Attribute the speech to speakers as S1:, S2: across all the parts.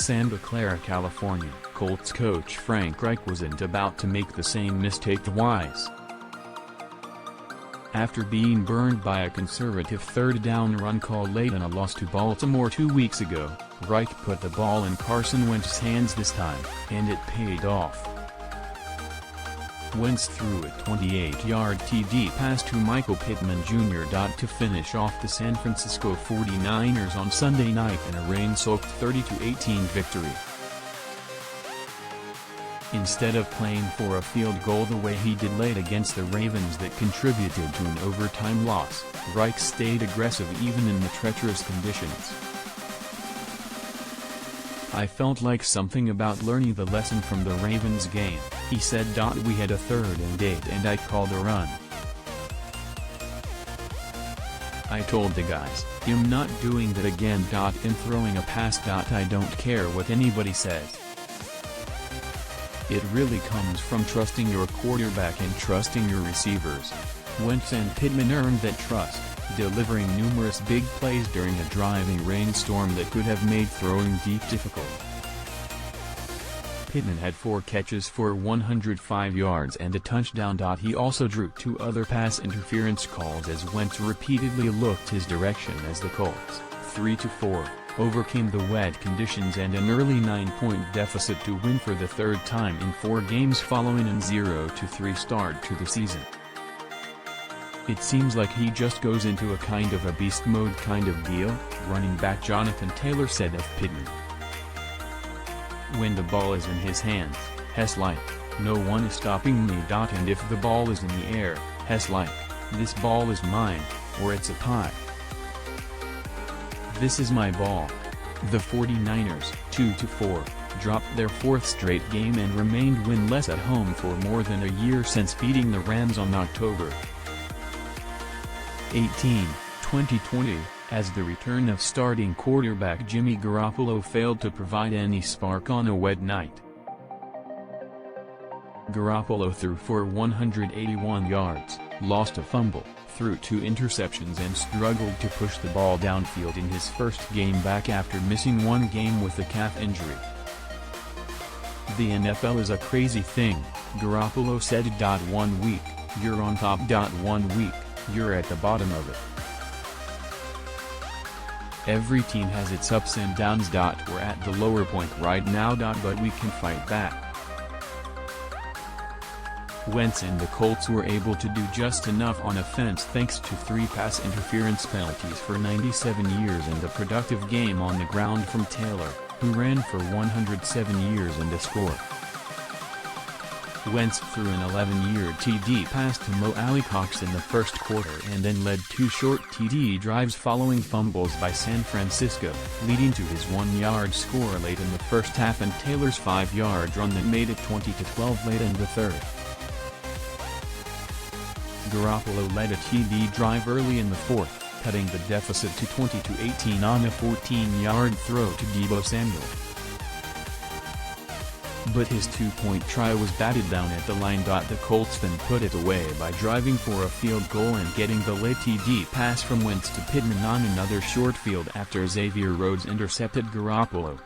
S1: Santa Clara, California. Colts coach Frank Reich wasn't about to make the same mistake twice. After being burned by a conservative third-down run call late in a loss to Baltimore 2 weeks ago, Reich put the ball in Carson Wentz's hands this time, and it paid off. Wentz threw a 28-yard TD pass to Michael Pittman Jr. To finish off the San Francisco 49ers on Sunday night in a rain-soaked 30-18 victory. Instead of playing for a field goal the way he did late against the Ravens that contributed to an overtime loss, Reich stayed aggressive even in the treacherous conditions. "I felt like something about learning the lesson from the Ravens game," he said. "We had a 3rd and 8 and I called a run. I told the guys, I'm not doing that again. In throwing a pass. I don't care what anybody says. It really comes from trusting your quarterback and trusting your receivers." Wentz and Pittman earned that trust, delivering numerous big plays during a driving rainstorm that could have made throwing deep difficult. Pittman had 4 catches for 105 yards and a touchdown. He also drew 2 other pass interference calls as Wentz repeatedly looked his direction as the Colts, 3-4, overcame the wet conditions and an early 9-point deficit to win for the 3rd time in 4 games following a 0-3 start to the season. "It seems like he just goes into a kind of a beast mode kind of deal," running back Jonathan Taylor said of Pittman. "When the ball is in his hands, he's like, no one is stopping me. And if the ball is in the air, he's like, this ball is mine, or it's a tie. This is my ball." The 49ers, 2-4, dropped their 4th straight game and remained winless at home for more than a year since beating the Rams on October 18, 2020, as the return of starting quarterback Jimmy Garoppolo failed to provide any spark on a wet night. Garoppolo threw for 181 yards, lost a fumble, threw 2 interceptions and struggled to push the ball downfield in his first game back after missing 1 game with a calf injury. "The NFL is a crazy thing," Garoppolo said. "1 week, you're on top. 1 week, you're at the bottom of it. Every team has its ups and downs. We're at the lower point right now. But we can fight back." Wentz and the Colts were able to do just enough on offense thanks to 3 pass interference penalties for 97 yards and a productive game on the ground from Taylor, who ran for 107 yards and a score. Wentz threw an 11-yard TD pass to Mo Alley-Cox in the first quarter and then led 2 short TD drives following fumbles by San Francisco, leading to his 1-yard score late in the first half and Taylor's 5-yard run that made it 20-12 late in the 3rd. Garoppolo led a TD drive early in the 4th, cutting the deficit to 20-18 on a 14-yard throw to Deebo Samuel. But his 2-point try was batted down at the line. The Colts then put it away by driving for a field goal and getting the late TD pass from Wentz to Pittman on another short field after Xavier Rhodes intercepted Garoppolo.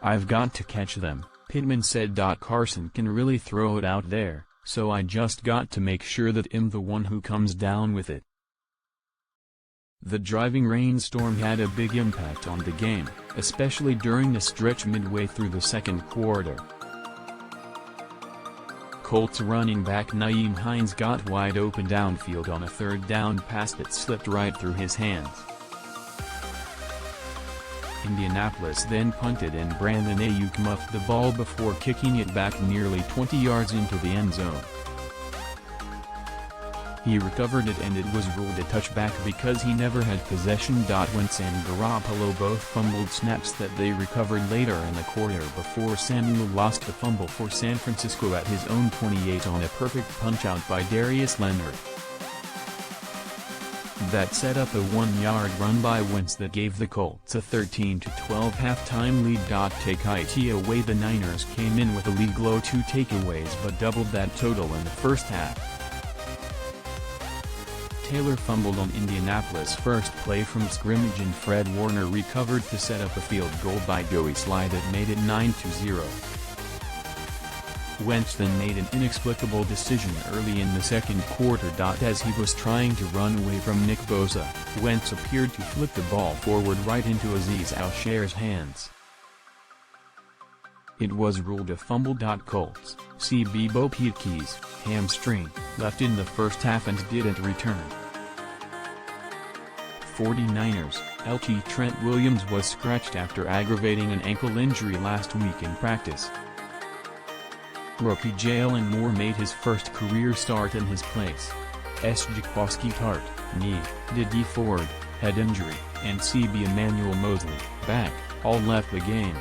S1: "I've got to catch them," Pittman said. "Carson can really throw it out there, so I just got to make sure that I'm the one who comes down with it." The driving rainstorm had a big impact on the game, especially during the stretch midway through the 2nd quarter. Colts running back Nyheim Hines got wide open downfield on a 3rd down pass that slipped right through his hands. Indianapolis then punted and Brandon Ayuk muffed the ball before kicking it back nearly 20 yards into the end zone. He recovered it and it was ruled a touchback because he never had possession. Wentz and Garoppolo both fumbled snaps that they recovered later in the quarter before Samuel lost the fumble for San Francisco at his own 28 on a perfect punch-out by Darius Leonard. That set up a 1-yard run by Wentz that gave the Colts a 13-12 halftime lead. Take it away. The Niners came in with a league-low 2 takeaways but doubled that total in the first half. Taylor fumbled on Indianapolis' first play from scrimmage and Fred Warner recovered to set up a field goal by Joey Sly that made it 9-0. Wentz then made an inexplicable decision early in the second quarter. As he was trying to run away from Nick Bosa, Wentz appeared to flick the ball forward right into Azeez Al-Shaair's hands. It was ruled a fumble. Colts, CB Bo Peteke's hamstring, left in the first half and didn't return. 49ers, LT Trent Williams was scratched after aggravating an ankle injury last week in practice. Rookie Jalen Moore made his first career start in his place. Jaquiski Tart, knee, Dede Ford, head injury, and CB Emmanuel Mosley, back, all left the game.